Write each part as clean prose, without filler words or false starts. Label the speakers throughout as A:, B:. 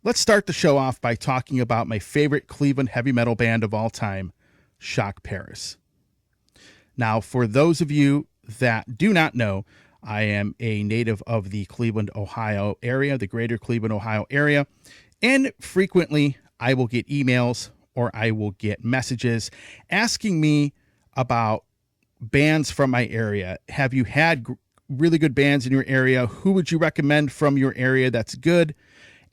A: Let's start the show off by talking about my favorite Cleveland heavy metal band of all time, Shok Paris. Now, for those of you that do not know, I am a native of the Cleveland, Ohio area, the greater Cleveland, Ohio area, and frequently I will get emails or I will get messages asking me about bands from my area. Have you had really good bands in your area? Who would you recommend from your area that's good?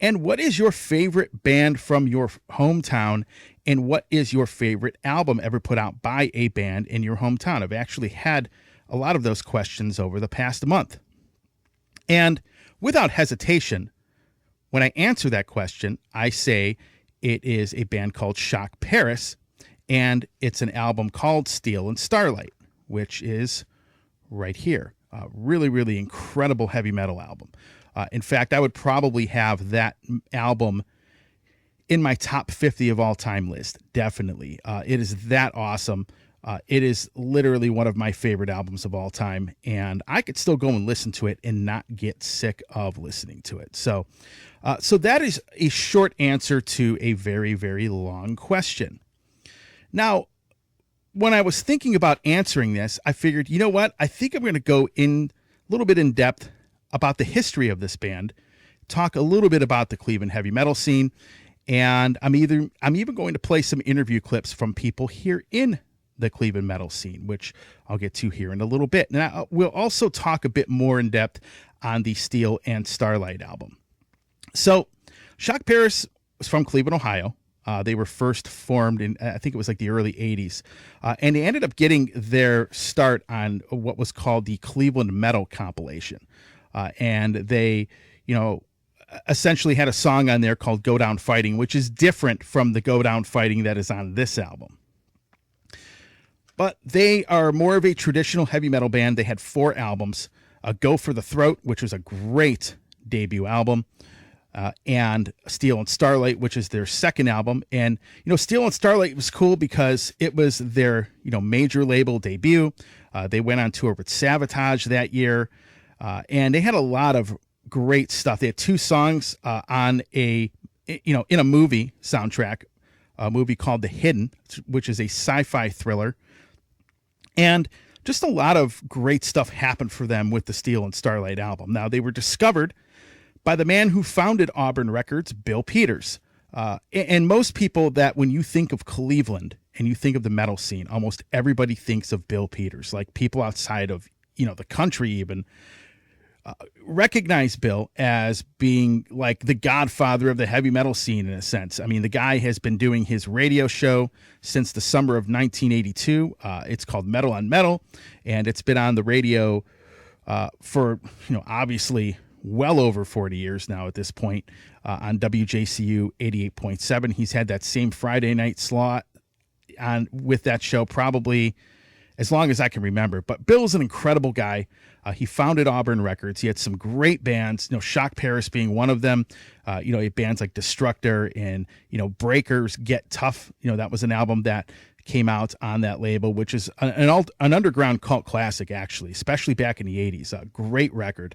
A: And what is your favorite band from your hometown? And what is your favorite album ever put out by a band in your hometown? I've actually had a lot of those questions over the past month. And without hesitation, when I answer that question, I say it is a band called Shok Paris, and it's an album called Steel and Starlight, which is right here. A really, really incredible heavy metal album. In fact, I would probably have that album in my top 50 of all time list. Definitely. It is that awesome. It is literally one of my favorite albums of all time, and I could still go and listen to it and not get sick of listening to it. So that is a short answer to a very, very long question. Now, when I was thinking about answering this, I figured, you know what? I think I'm going to go in a little bit in depth about the history of this band, talk a little bit about the Cleveland heavy metal scene, and I'm even going to play some interview clips from people here in the Cleveland metal scene, which I'll get to here in a little bit. And we'll also talk a bit more in depth on the Steel and Starlight album. So Shok Paris was from Cleveland, Ohio. They were first formed in, I think it was like the early 80s. And they ended up getting their start on what was called the Cleveland Metal compilation. And they, essentially had a song on there called Go Down Fighting, which is different from the Go Down Fighting that is on this album. But they are more of a traditional heavy metal band. They had 4 albums, Go for the Throat, which was a great debut album, and Steel and Starlight, which is their second album. And, Steel and Starlight was cool because it was their, major label debut. They went on tour with Savatage that year, and they had a lot of great stuff. They had 2 songs on in a movie soundtrack, a movie called The Hidden, which is a sci-fi thriller. And just a lot of great stuff happened for them with the Steel and Starlight album. Now, they were discovered by the man who founded Auburn Records, Bill Peters. And most people that when you think of Cleveland and you think of the metal scene, almost everybody thinks of Bill Peters. Like people outside of, the country even recognize Bill as being like the godfather of the heavy metal scene in a sense. I mean, the guy has been doing his radio show since the summer of 1982. It's called Metal on Metal, and it's been on the radio for, obviously well over 40 years now at this point on WJCU 88.7. He's had that same Friday night slot on with that show probably as long as I can remember. But Bill's an incredible guy. He founded Auburn Records. He had some great bands, Shok Paris being one of them. He had bands like Destructor and, Breakers, Get Tough. That was an album that came out on that label, which is an underground cult classic, actually, especially back in the 80s. A great record.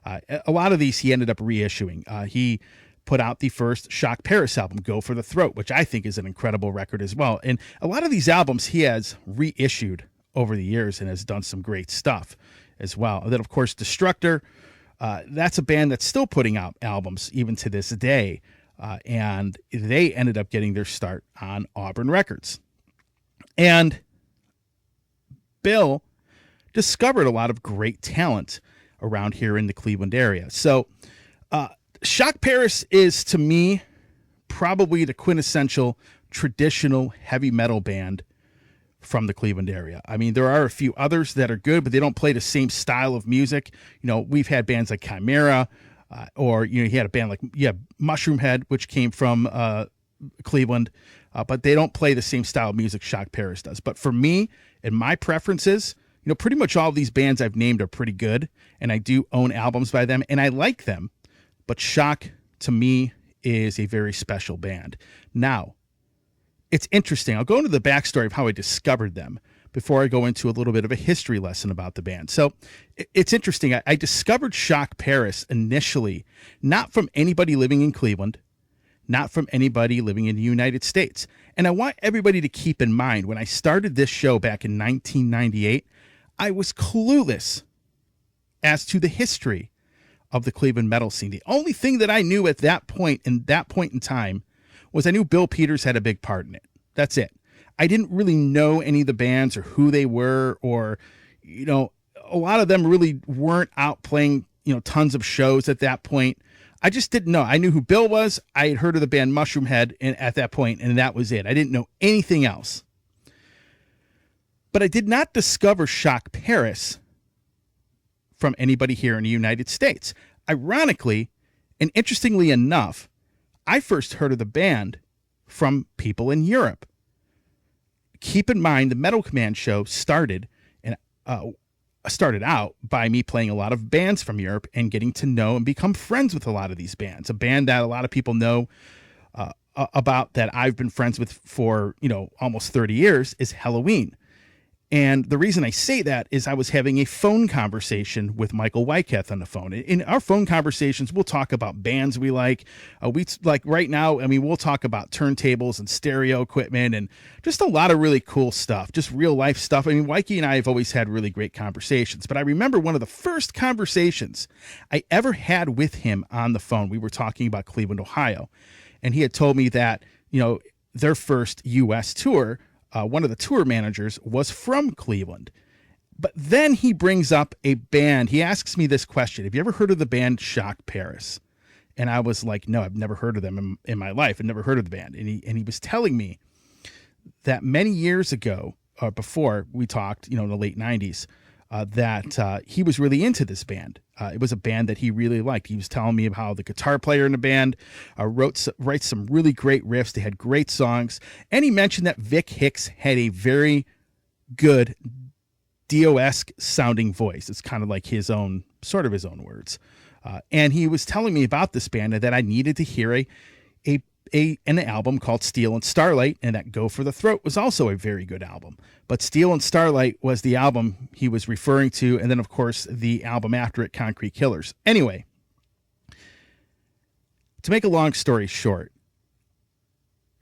A: A lot of these he ended up reissuing. He put out the first Shok Paris album, Go for the Throat, which I think is an incredible record as well. And a lot of these albums he has reissued over the years and has done some great stuff as well. And then, of course, Destructor, that's a band that's still putting out albums even to this day. And they ended up getting their start on Auburn Records. And Bill discovered a lot of great talent around here in the Cleveland area. So Shok Paris is, to me, probably the quintessential traditional heavy metal band from the Cleveland area. I mean, there are a few others that are good, but they don't play the same style of music. We've had bands like Chimera, or, you had a band like, Mushroom Head, which came from Cleveland, but they don't play the same style of music Shok Paris does. But for me and my preferences, pretty much all of these bands I've named are pretty good, and I do own albums by them, and I like them. But Shok, to me, is a very special band. Now, it's interesting. I'll go into the backstory of how I discovered them before I go into a little bit of a history lesson about the band. So it's interesting. I discovered Shok Paris initially not from anybody living in Cleveland, not from anybody living in the United States. And I want everybody to keep in mind, when I started this show back in 1998, I was clueless as to the history of the Cleveland metal scene. The only thing that I knew at that point in time was I knew Bill Peters had a big part in it. That's it. I didn't really know any of the bands or who they were, or, a lot of them really weren't out playing, tons of shows at that point. I just didn't know. I knew who Bill was. I had heard of the band Mushroomhead at that point, and that was it. I didn't know anything else. But I did not discover Shok Paris from anybody here in the United States. Ironically, and interestingly enough, I first heard of the band from people in Europe. Keep in mind, the Metal Command show started out by me playing a lot of bands from Europe and getting to know and become friends with a lot of these bands. A band that a lot of people know about, that I've been friends with for, almost 30 years, is Halloween. And the reason I say that is I was having a phone conversation with Michael Wyketh on the phone. In our phone conversations, we'll talk about bands we like. Right now, we'll talk about turntables and stereo equipment and just a lot of really cool stuff, just real life stuff. Wykey and I have always had really great conversations, but I remember one of the first conversations I ever had with him on the phone. We were talking about Cleveland, Ohio, and he had told me that, their first U.S. tour, one of the tour managers was from Cleveland. But then he brings up a band. He asks me this question: have you ever heard of the band Shok Paris? And I was like, no, I've never heard of them in my life. I've never heard of the band. And he was telling me that many years ago, before we talked, in the late 90s, that he was really into this band. It was a band that he really liked. He was telling me about how the guitar player in the band writes some really great riffs. They had great songs. And he mentioned that Vic Hix had a very good Dio-esque sounding voice. It's kind of like his own words. And he was telling me about this band and that I needed to hear an album called Steel and Starlight, and that Go for the Throat was also a very good album. But Steel and Starlight was the album he was referring to, and then, of course, the album after it, Concrete Killers. Anyway, to make a long story short,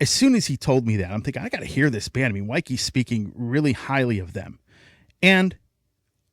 A: as soon as he told me that, I'm thinking, I got to hear this band. Wykey's speaking really highly of them. And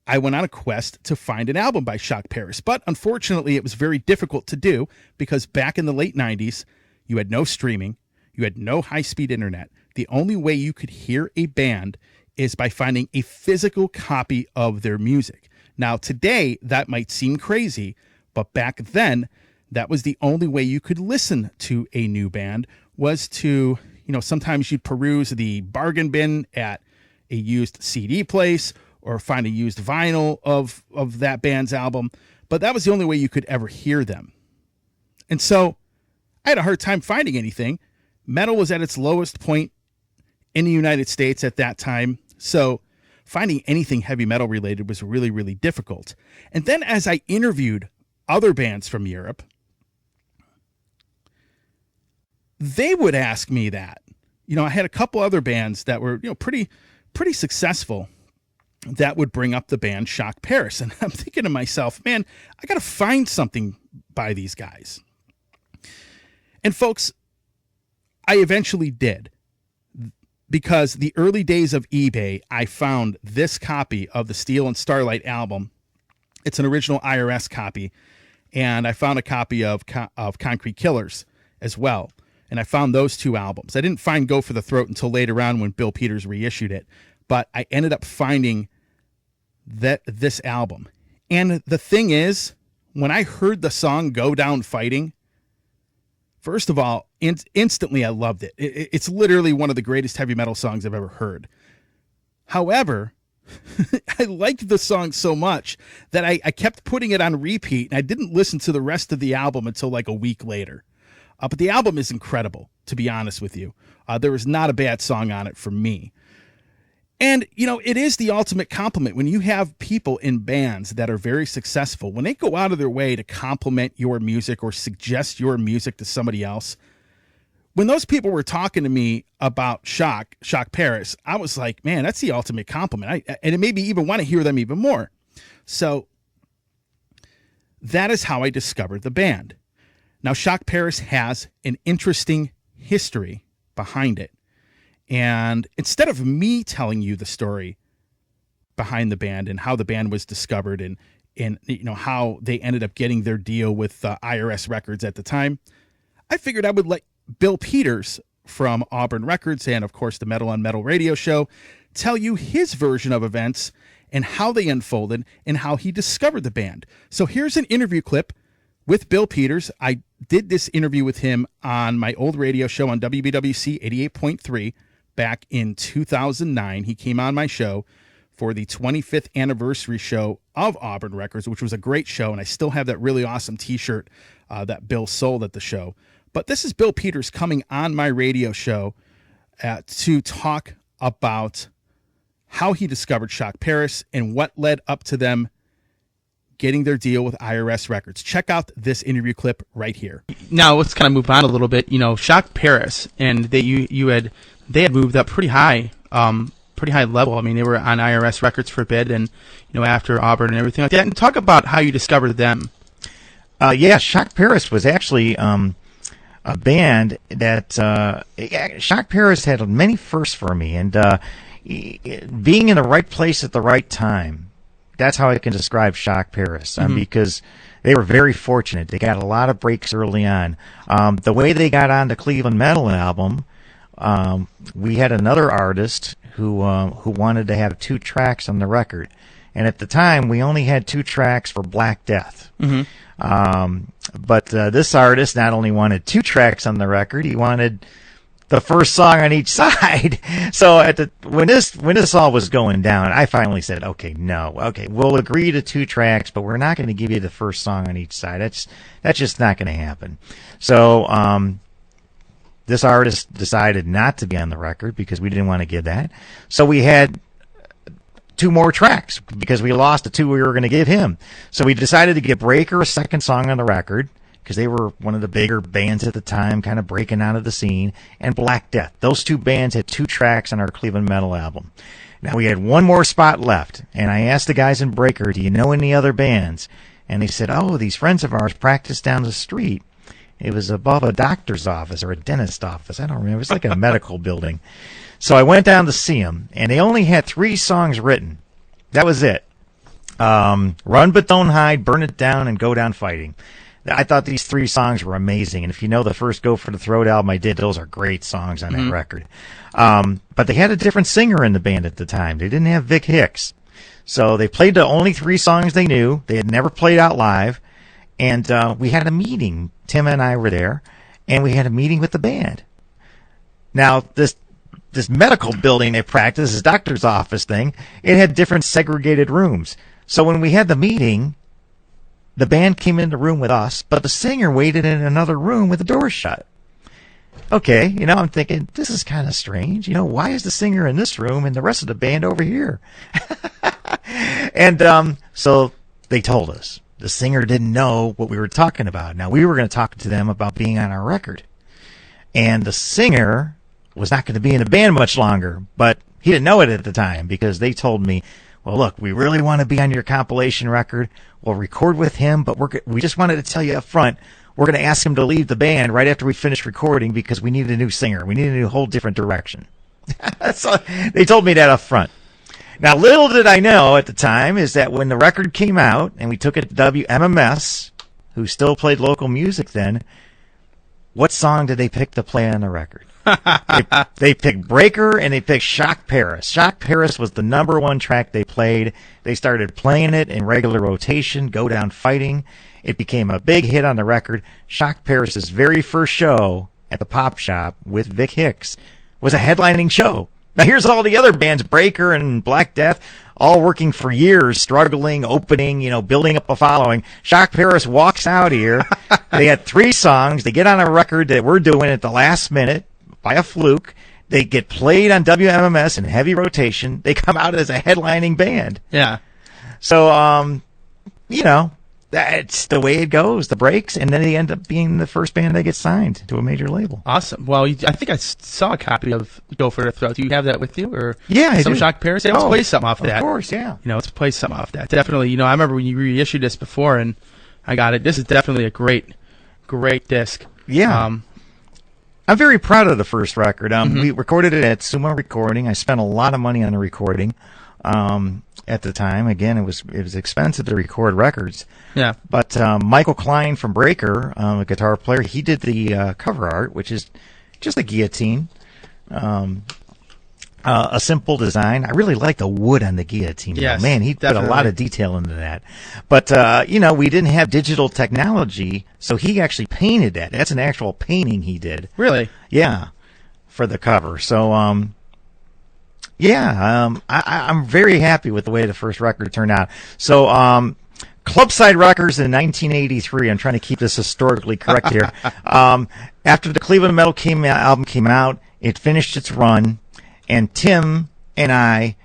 A: I went on a quest to find an album by Shok Paris. But unfortunately, it was very difficult to do because back in the late 90s, you had no streaming. You had no high-speed internet. The only way you could hear a band is by finding a physical copy of their music. Now, today, that might seem crazy, but back then, that was the only way you could listen to a new band, was to, sometimes you'd peruse the bargain bin at a used CD place or find a used vinyl of that band's album. But that was the only way you could ever hear them. And so I had a hard time finding anything. Metal was at its lowest point in the United States at that time. So finding anything heavy metal related was really, really difficult. And then as I interviewed other bands from Europe, they would ask me that. I had a couple other bands that were, pretty successful that would bring up the band Shok Paris. And I'm thinking to myself, man, I got to find something by these guys. And folks, I eventually did, because the early days of eBay, I found this copy of the Steel and Starlight album. It's an original IRS copy, and I found a copy of Concrete Killers as well. And I found those two albums. I didn't find Go for the Throat until later on when Bill Peters reissued it, but I ended up finding this album. And the thing is, when I heard the song Go Down Fighting, first of all, instantly I loved it. It's literally one of the greatest heavy metal songs I've ever heard. However, I liked the song so much that I kept putting it on repeat, and I didn't listen to the rest of the album until like a week later. But the album is incredible, to be honest with you. There is not a bad song on it for me. And, it is the ultimate compliment when you have people in bands that are very successful, when they go out of their way to compliment your music or suggest your music to somebody else. When those people were talking to me about Shok Paris, I was like, man, that's the ultimate compliment. And it made me even want to hear them even more. So that is how I discovered the band. Now, Shok Paris has an interesting history behind it. And instead of me telling you the story behind the band and how the band was discovered and how they ended up getting their deal with IRS Records at the time, I figured I would let Bill Peters from Auburn Records and, of course, the Metal on Metal radio show tell you his version of events and how they unfolded and how he discovered the band. So here's an interview clip with Bill Peters. I did this interview with him on my old radio show on WBWC 88.3 back in 2009. He came on my show for the 25th anniversary show of Auburn Records, which was a great show, and I still have that really awesome t-shirt that Bill sold at the show. But this is Bill Peters coming on my radio show to talk about how he discovered Shok Paris and what led up to them getting their deal with IRS Records. Check out this interview clip right here.
B: Now let's kind of move on a little bit. Shok Paris, and they had moved up pretty high level. I mean, they were on IRS Records for a bit, and after Auburn and everything like that. And talk about how you discovered them.
C: Shok Paris was actually a band that Shok Paris had many firsts for me, and being in the right place at the right time. That's how I can describe Shok Paris, because they were very fortunate. They got a lot of breaks early on. The way they got on the Cleveland Metal album, we had another artist who wanted to have 2 tracks on the record, and at the time we only had 2 tracks for Black Death. But this artist not only wanted 2 tracks on the record, he wanted the first song on each side. So when this all was going down, I finally said, okay, we'll agree to 2 tracks, but we're not going to give you the first song on each side. That's just not going to happen. So this artist decided not to be on the record because we didn't want to give that. So we had 2 more tracks because we lost the 2 we were going to give him. So we decided to give Breaker a second song on the record because they were one of the bigger bands at the time, kind of breaking out of the scene, and Black Death. Those 2 bands had 2 tracks on our Cleveland Metal album. Now we had 1 more spot left, and I asked the guys in Breaker, do you know any other bands? And they said, oh, these friends of ours practice down the street. It was above a doctor's office or a dentist's office. I don't remember. It was like a medical building. So I went down to see them, and they only had 3 songs written. That was it. Run But Don't Hide, Burn It Down, and Go Down Fighting. I thought these 3 songs were amazing, and if you know the first Go for the Throat album I did, those are great songs on that record. But they had a different singer in the band at the time. They didn't have Vic Hix. So they played the only 3 songs they knew. They had never played out live. And we had a meeting. Tim and I were there, and we had a meeting with the band. Now, this medical building they practice, this doctor's office thing, it had different segregated rooms. So when we had the meeting, the band came in the room with us, but the singer waited in another room with the door shut. Okay, I'm thinking, this is kind of strange. Why is the singer in this room and the rest of the band over here? And so they told us. The singer didn't know what we were talking about. Now, we were going to talk to them about being on our record. And the singer was not going to be in the band much longer, but he didn't know it at the time because they told me, well, look, we really want to be on your compilation record. We'll record with him, but we just wanted to tell you up front, we're going to ask him to leave the band right after we finish recording because we need a new singer. We need a whole different direction. So they told me that up front. Now, little did I know at the time is that when the record came out and we took it to WMMS, who still played local music then, what song did they pick to play on the record? They picked Breaker and they picked Shok Paris. Shok Paris was the number 1 track they played. They started playing it in regular rotation, Go Down Fighting. It became a big hit on the record. Shok Paris' very first show at the Pop Shop with Vic Hix was a headlining show. Now here's all the other bands, Breaker and Black Death, all working for years, struggling, opening, building up a following. Shok Paris walks out here. They had 3 songs. They get on a record that we're doing at the last minute by a fluke. They get played on WMMS in heavy rotation. They come out as a headlining band.
B: Yeah.
C: So, that's the way it goes, the breaks, and then they end up being the first band that gets signed to a major label.
B: Awesome. Well, I think I saw a copy of Go for the Throat. Do you have that with you? Or
C: yeah, I do.
B: Shok Paris? Yeah, let's play something off that.
C: Of course, yeah.
B: Let's play something off that. Definitely. I remember when you reissued this before, and I got it. This is definitely a great Great disc.
C: Yeah. I'm very proud of the first record. We recorded it at Sumo Recording. I spent a lot of money on the recording at the time. Again, it was expensive to record records.
B: Yeah.
C: But Michael Klein from Breaker, a guitar player, he did the cover art, which is just a guillotine. A simple design. I really like the wood on the guillotine.
B: Yes,
C: man, he
B: definitely.
C: put a lot of detail into that. But, we didn't have digital technology, so he actually painted that. That's an actual painting he did.
B: Really?
C: Yeah, for the cover. So, I'm very happy with the way the first record turned out. So, Clubside Records in 1983. I'm trying to keep this historically correct here. After the Cleveland Metal album came out, it finished its run. And Tim really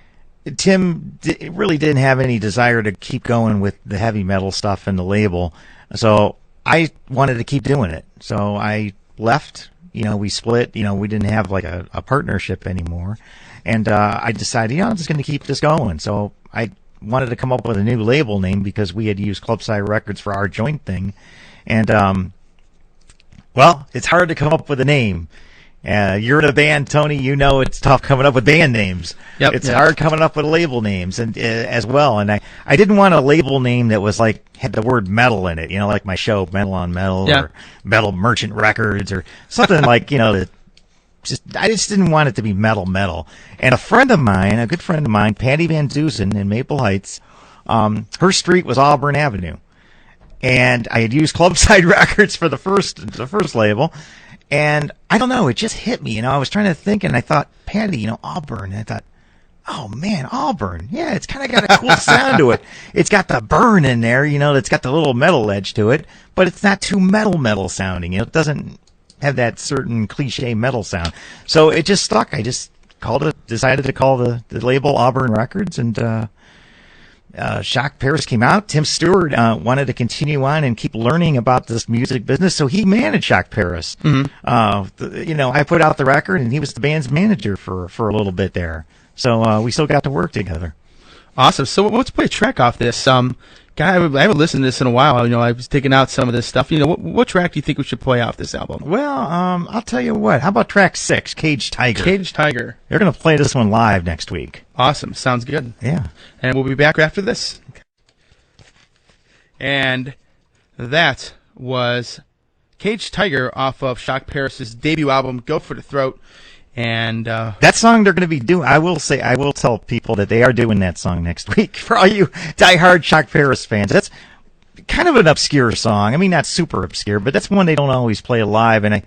C: didn't have any desire to keep going with the heavy metal stuff and the label. So I wanted to keep doing it. So I left, we split, we didn't have like a partnership anymore. And I decided, I'm just going to keep this going. So I wanted to come up with a new label name because we had used Clubside Records for our joint thing. And, it's hard to come up with a name. You're in a band, Tony. It's tough coming up with band names.
B: Yep,
C: it's hard coming up with label names and as well. And I didn't want a label name that was had the word metal in it. Like my show, Metal on Metal, or Metal Merchant Records, or something I just didn't want it to be metal. And a good friend of mine, Patty Van Dusen in Maple Heights, her street was Auburn Avenue, and I had used Clubside Records for the first label. And I don't know, it just hit me. I was trying to think, and I thought, Patty, Auburn. And I thought, oh man, Auburn. Yeah, it's kind of got a cool sound to it. It's got the burn in there, it's got the little metal edge to it, but it's not too metal sounding. It doesn't have that certain cliche metal sound. So it just stuck. I just decided to call the label Auburn Records, and Shok Paris came out. Tim Stewart wanted to continue on and keep learning about this music business, so he managed Shok Paris. I put out the record, and he was the band's manager for a little bit there. So we still got to work together.
B: Awesome. So let's play a track off this. I haven't listened to this in a while. I was taking out some of this stuff. What track do you think we should play off this album?
C: Well, I'll tell you what. How about track 6, Caged Tiger?
B: Caged Tiger.
C: They're going to play this one live next week.
B: Awesome. Sounds good.
C: Yeah.
B: And we'll be back after this. And that was Caged Tiger off of Shok Paris' debut album, Go for the Throat. And
C: that song they're going to be doing, I will tell people that they are doing that song next week. For all you diehard Shok Paris fans, that's kind of an obscure song. I mean, not super obscure, but that's one they don't always play live. And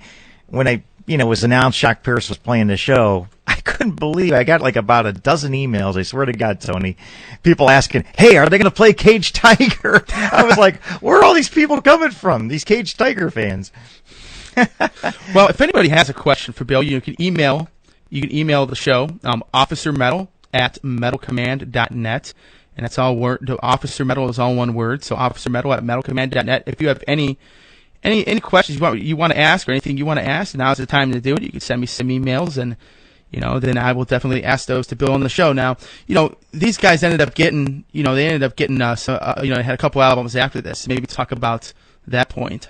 C: when I was announced Shok Paris was playing the show, I couldn't believe I got about a dozen emails. I swear to God, Tony, people asking, "Hey, are they going to play Caged Tiger?" I was like, "Where are all these people coming from? These Caged Tiger fans?"
B: Well, if anybody has a question for Bill, you can email the show, officermetal@metalcommand.net, and that's all word. Officer Metal is all one word, so officermetal@metalcommand.net. If you have any questions you want to ask or anything you want to ask, now's the time to do it. You can send me some emails, and then I will definitely ask those to Bill on the show. Now, these guys ended up getting, had a couple albums after this. Maybe talk about that point.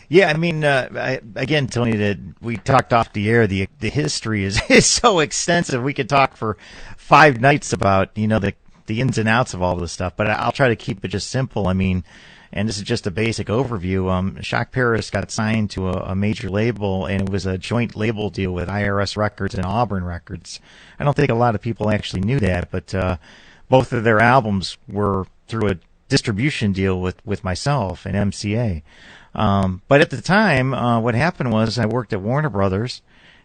C: Yeah, I mean, again, Tony, we talked off the air. The history is so extensive. We could talk for 5 nights about the ins and outs of all this stuff. But I'll try to keep it just simple. I mean, and this is just a basic overview. Shok Paris got signed to a major label, and it was a joint label deal with IRS Records and Auburn Records. I don't think a lot of people actually knew that, but both of their albums were through a distribution deal with myself and MCA. But at the time, what happened was I worked at Warner Brothers,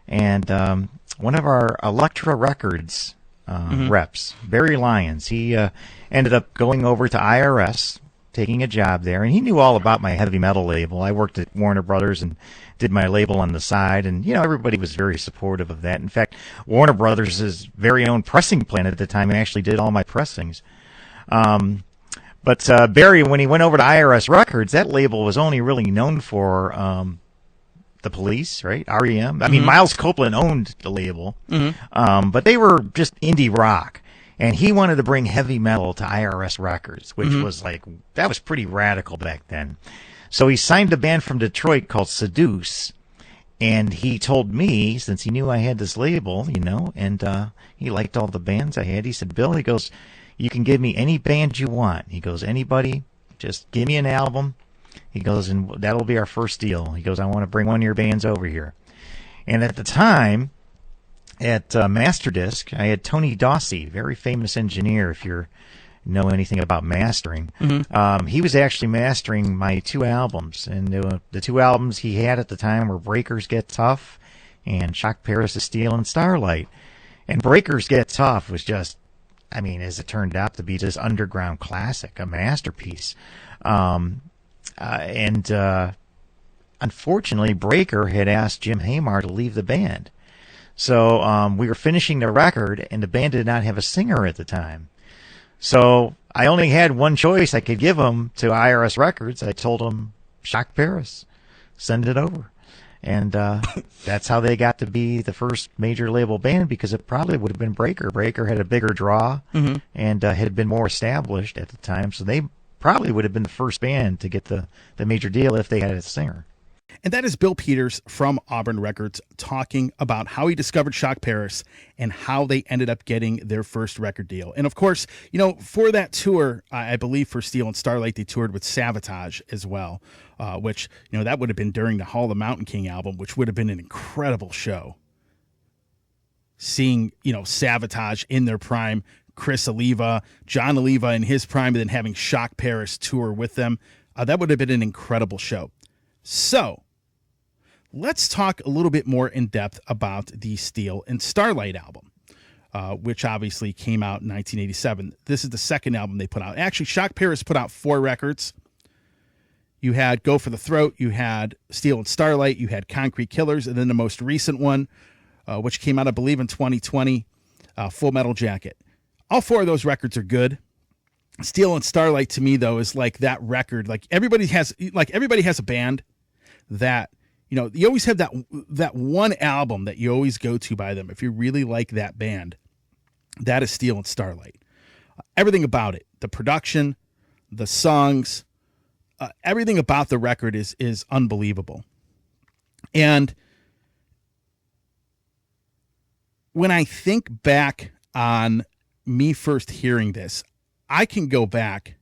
C: and one of our Elektra Records reps, Barry Lyons, he ended up going over to IRS, taking a job there, and he knew all about my heavy metal label. I worked at Warner Brothers and did my label on the side, and everybody was very supportive of that. In fact, Warner Brothers' very own pressing plant at the time actually did all my pressings. But Barry, when he went over to IRS Records, that label was only really known for the Police, right? REM. I mean, Miles Copeland owned the label, but they were just indie rock. And he wanted to bring heavy metal to IRS Records, which was that was pretty radical back then. So he signed a band from Detroit called Seduce. And he told me, since he knew I had this label, and he liked all the bands I had, he said, Bill, he goes, you can give me any band you want. He goes, anybody, just give me an album. He goes, and that'll be our first deal. He goes, I want to bring one of your bands over here. And at the time, at Masterdisc, I had Tony Dawsey, very famous engineer, if you know anything about mastering.
B: Mm-hmm.
C: He was actually mastering my 2 albums. And the 2 albums he had at the time were Breakers Get Tough and Shok Paris is Steel and Starlight. And Breakers Get Tough was just, as it turned out to be, just underground classic, a masterpiece. Unfortunately, Breaker had asked Jim Hamar to leave the band. So we were finishing the record, and the band did not have a singer at the time. So I only had one choice I could give him to IRS Records. I told him, Shok Paris, send it over. And that's how they got to be the first major label band, because it probably would have been Breaker. Breaker had a bigger draw and had been more established at the time. So they probably would have been the first band to get the major deal if they had a singer.
A: And that is Bill Peters from Auburn Records talking about how he discovered Shok Paris and how they ended up getting their first record deal. And of course, for that tour, I believe for Steel and Starlight, they toured with Savatage as well, which, that would have been during the Hall of the Mountain King album, which would have been an incredible show. Seeing, Savatage in their prime, Chris Oliva, John Oliva in his prime, and then having Shok Paris tour with them, that would have been an incredible show. So, let's talk a little bit more in depth about the Steel and Starlight album, which obviously came out in 1987. This is the second album they put out. Actually, Shok Paris put out 4 records. You had Go for the Throat, you had Steel and Starlight, you had Concrete Killers, and then the most recent one, which came out, I believe, in 2020, Full Metal Jacket. All 4 of those records are good. Steel and Starlight, to me, though, is like that record. Like everybody has a band that, you always have that one album that you always go to by them. If you really like that band, that is Steel and Starlight. Everything about it, the production, the songs, everything about the record is unbelievable. And when I think back on me first hearing this, I can go back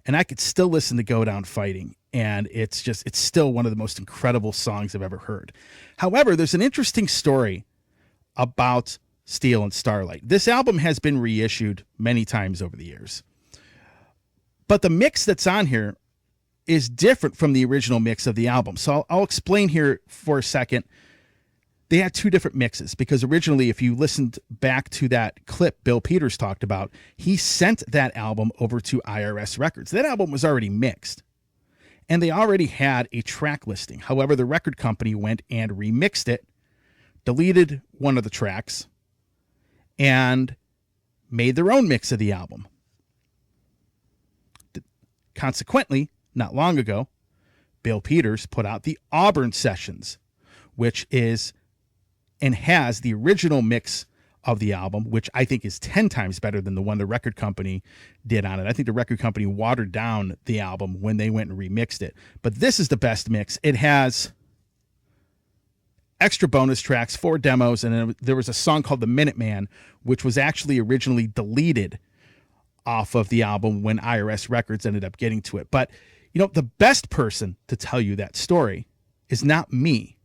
A: and I could still listen to Go Down Fighting. And it's still one of the most incredible songs I've ever heard. However, there's an interesting story about Steel and Starlight. This album has been reissued many times over the years. But the mix that's on here is different from the original mix of the album. So I'll explain here for a second. They had 2 different mixes, because originally, if you listened back to that clip Bill Peters talked about, he sent that album over to IRS Records. That album was already mixed, and they already had a track listing. However, the record company went and remixed it, deleted one of the tracks, and made their own mix of the album. Consequently, not long ago, Bill Peters put out the Auburn Sessions, which is and has the original mix of the album, which I think is 10 times better than the one the record company did on it. I think the record company watered down the album when they went and remixed it. But this is the best mix. It has extra bonus tracks, 4 demos, and then there was a song called The Minuteman, which was actually originally deleted off of the album when IRS Records ended up getting to it. But, the best person to tell you that story is not me.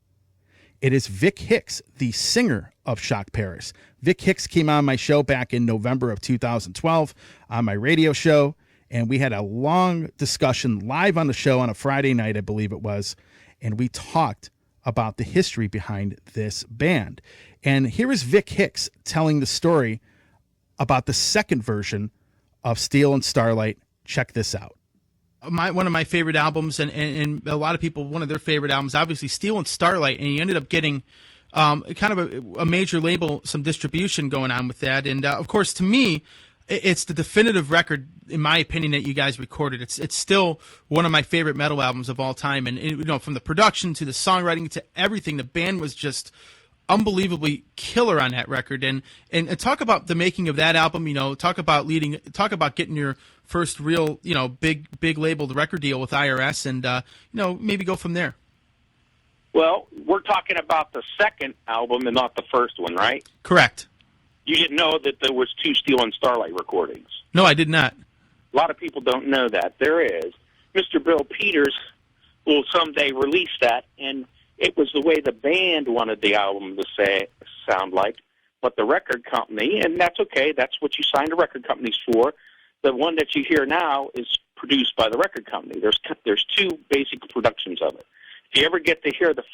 A: It is Vic Hix, the singer of Shok Paris. Vic Hix came on my show back in November of 2012 on my radio show, and we had a long discussion live on the show on a Friday night, I believe it was, and we talked about the history behind this band. And here is Vic Hix telling the story about the second version of Steel and Starlight. Check this out.
B: One of my favorite albums, and a lot of people, one of their favorite albums, obviously Steel and Starlight, and he ended up getting kind of a major label, some distribution going on with that. And of course, to me, it's the definitive record, in my opinion, that you guys recorded. It's still one of my favorite metal albums of all time. And from the production to the songwriting to everything, the band was just unbelievably killer on that record. And talk about the making of that album, talk about getting your first real, big labeled record deal with IRS, and maybe go from there.
D: Well, we're talking about the second album and not the first one, right?
B: Correct.
D: You didn't know that there was 2 Steel and Starlight recordings.
B: No, I did not.
D: A lot of people don't know that. There is. Mr. Bill Peters will someday release that, and it was the way the band wanted the album to sound like, but the record company, and that's okay, that's what you signed the record companies for. The one that you hear now is produced by the record company. There's 2 basic productions of it. If you ever get to hear the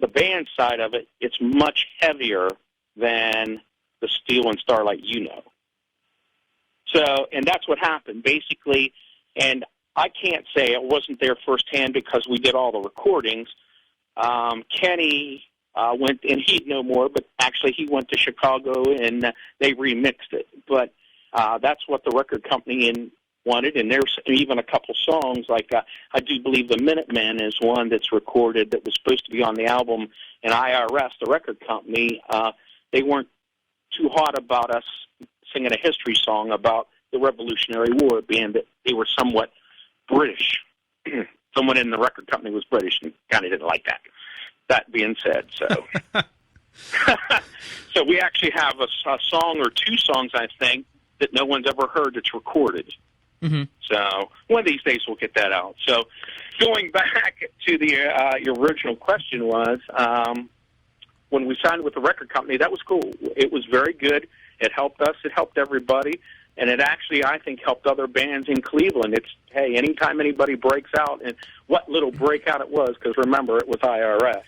D: band side of it, it's much heavier than the Steel and Starlight So, and that's what happened, basically, and I can't say I wasn't there firsthand because we did all the recordings. Kenny went, and he'd know more, but actually he went to Chicago and they remixed it. But that's what the record company wanted, and there's even a couple songs, like I do believe the Minutemen is one that's recorded that was supposed to be on the album, and IRS, the record company, they weren't too hot about us singing a history song about the Revolutionary War, being that they were somewhat British. Someone in the record company was British and kind of didn't like that. That being said, so so we actually have a song or 2 songs, I think, that no one's ever heard that's recorded.
B: Mm-hmm.
D: So one of these days we'll get that out. So going back to your original question was, when we signed with the record company, that was cool. It was very good. It helped us. It helped everybody. And it actually, I think, helped other bands in Cleveland. It's, hey, anytime anybody breaks out, and what little breakout it was, because remember, it was IRS,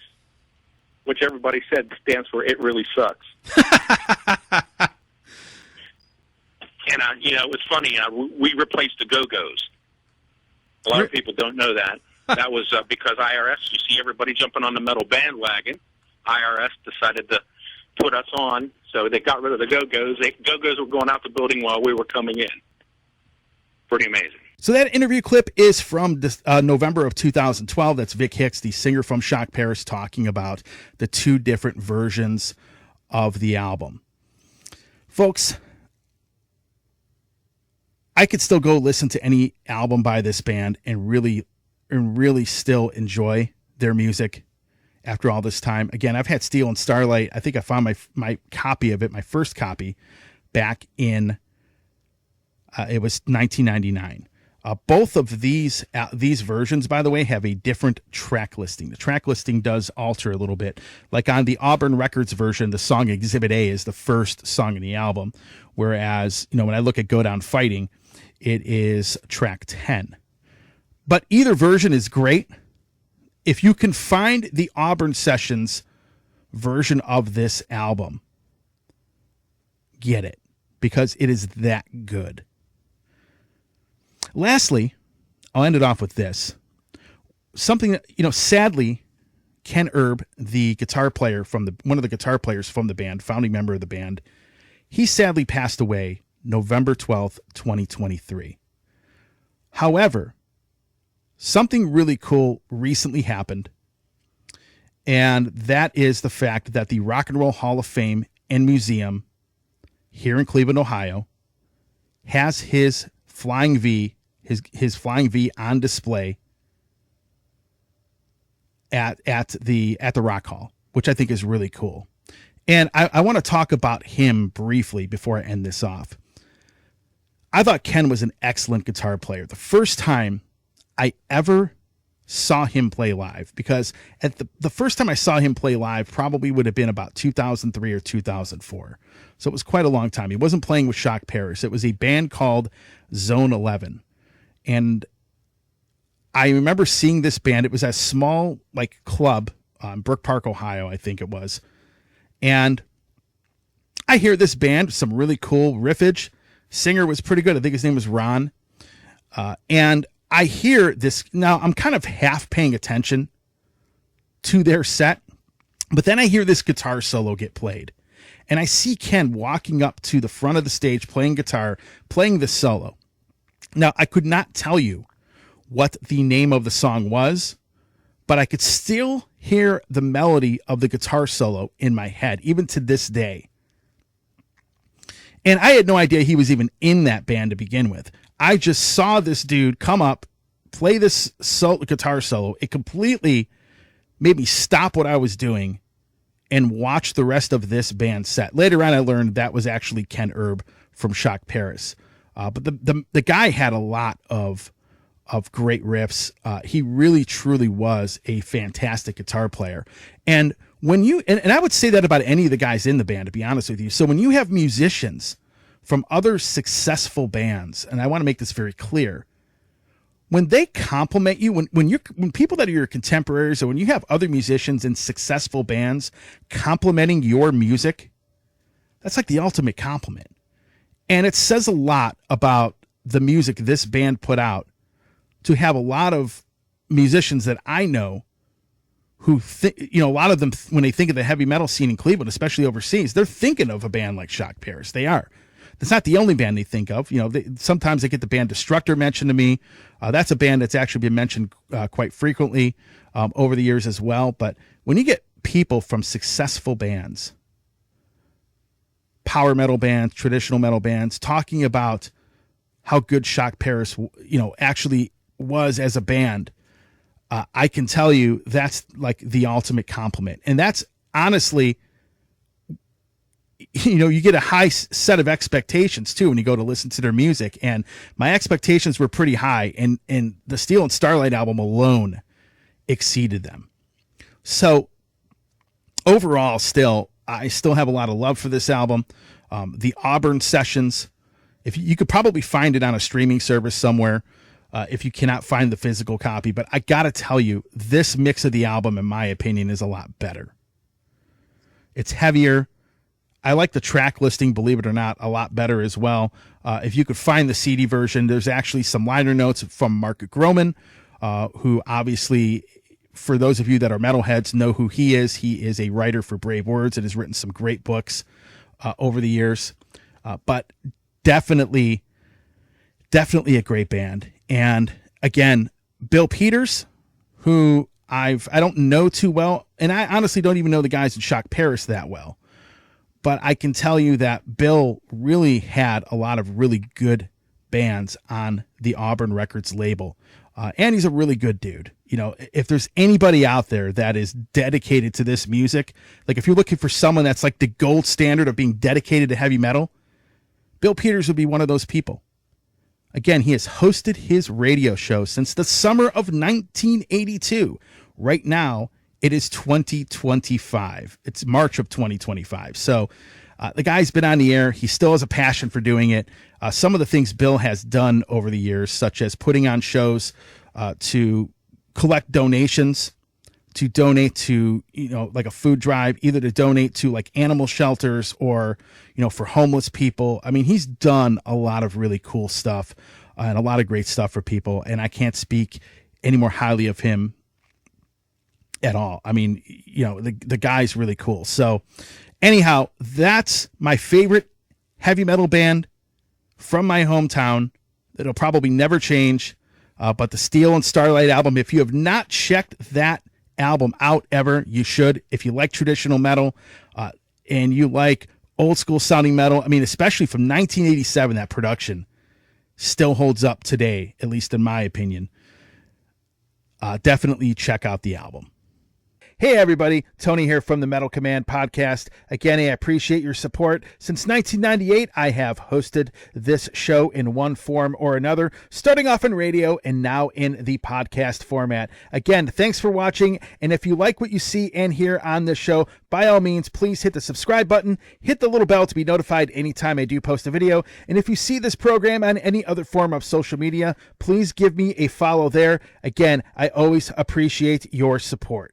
D: which everybody said stands for It Really Sucks. And, it was funny. We replaced the Go-Go's. A lot of people don't know that. That was because IRS, you see everybody jumping on the metal bandwagon. IRS decided to put us on, so they got rid of the Go-Go's. Go-Go's were going out the building while we were coming in. Pretty amazing.
A: So that interview clip is from November of 2012. That's Vic Hix, the singer from Shok Paris, talking about the 2 different versions of the album. Folks, I could still go listen to any album by this band and really still enjoy their music after all this time. Again, I've had Steel and Starlight. I think I found my copy of it, my first copy, back in it was 1999. Both of these versions, by the way, have a different track listing. The track listing does alter a little bit. Like on the Auburn Records version, the song Exhibit A is the first song in the album, whereas when I look at Go Down Fighting, it is track 10. But either version is great. If you can find the Auburn Sessions version of this album, get it, because it is that good. Lastly, I'll end it off with this. Something that, sadly, Ken Erb, the guitar player one of the guitar players from the band, founding member of the band, he sadly passed away November 12th, 2023. However, something really cool recently happened, and that is the fact that the Rock and Roll Hall of Fame and Museum here in Cleveland, Ohio, has his Flying V, his Flying V on display at the Rock Hall, which I think is really cool. And I want to talk about him briefly before I end this off. I thought Ken was an excellent guitar player. The first time I ever saw him play live, because at the first time I saw him play live probably would have been about 2003 or 2004. So it was quite a long time. He wasn't playing with Shok Paris. It was a band called Zone 11. And I remember seeing this band. It was a small club, Brook Park, Ohio, I think it was. And I hear this band, some really cool riffage. Singer was pretty good. I think his name was Ron. And I hear this. Now, I'm kind of half paying attention to their set, but then I hear this guitar solo get played. And I see Ken walking up to the front of the stage, playing guitar, playing the solo. Now, I could not tell you what the name of the song was, but I could still hear the melody of the guitar solo in my head, even to this day. And I had no idea he was even in that band to begin with. I just saw this dude come up, play this guitar solo. It completely made me stop what I was doing and watch the rest of this band set. Later on, I learned that was actually Ken Erb from Shok Paris. But the guy had a lot of great riffs. He really, truly was a fantastic guitar player. And when you, and I would say that about any of the guys in the band, to be honest with you. So when you have musicians from other successful bands, and I want to make this very clear, when they compliment you, when people that are your contemporaries, or when you have other musicians in successful bands complimenting your music, that's like the ultimate compliment. And it says a lot about the music this band put out to have a lot of musicians that I know who a lot of them, when they think of the heavy metal scene in Cleveland, especially overseas, they're thinking of a band like Shok Paris. They are. That's not the only band they think of. Sometimes they get the band Destructor mentioned to me. That's a band that's actually been mentioned quite frequently over the years as well. But when you get people from successful bands, power metal bands, traditional metal bands, talking about how good Shok Paris, actually was as a band, I can tell you that's like the ultimate compliment. And that's honestly, you get a high set of expectations too when you go to listen to their music. And my expectations were pretty high, and the Steel and Starlight album alone exceeded them. So overall, I still have a lot of love for this album. The Auburn sessions, if you could probably find it on a streaming service somewhere, if you cannot find the physical copy. But I got to tell you, this mix of the album, in my opinion, is a lot better. It's heavier. I like the track listing, believe it or not, a lot better as well. If you could find the CD version, there's actually some liner notes from Mark Groman, who obviously, for those of you that are metalheads, know who he is. He is a writer for Brave Words and has written some great books over the years. But definitely a great band. And again, Bill Peters, who I don't know too well, and I honestly don't even know the guys in Shok Paris that well. But I can tell you that Bill really had a lot of really good bands on the Auburn Records label. And he's a really good dude. If there's anybody out there that is dedicated to this music, like if you're looking for someone that's like the gold standard of being dedicated to heavy metal, Bill Peters would be one of those people. Again, he has hosted his radio show since the summer of 1982. Right now, it is 2025. It's March of 2025. So the guy's been on the air. He still has a passion for doing it. Some of the things Bill has done over the years, such as putting on shows to collect donations, to donate to, like a food drive, either to donate to like animal shelters or, for homeless people. I mean, he's done a lot of really cool stuff and a lot of great stuff for people. And I can't speak any more highly of him at all. I mean, the guy's really cool. So anyhow, that's my favorite heavy metal band from my hometown. It'll probably never change. But the Steel and Starlight album, if you have not checked that album out ever, you should. If you like traditional metal and you like old school sounding metal, I mean, especially from 1987, that production still holds up today, at least in my opinion. Definitely check out the album. Hey everybody, Tony here from the Metal Command podcast. Again, I appreciate your support. Since 1998, I have hosted this show in one form or another, starting off in radio and now in the podcast format. Again, thanks for watching, and if you like what you see and hear on this show, by all means, please hit the subscribe button, hit the little bell to be notified anytime I do post a video, and if you see this program on any other form of social media, please give me a follow there. Again, I always appreciate your support.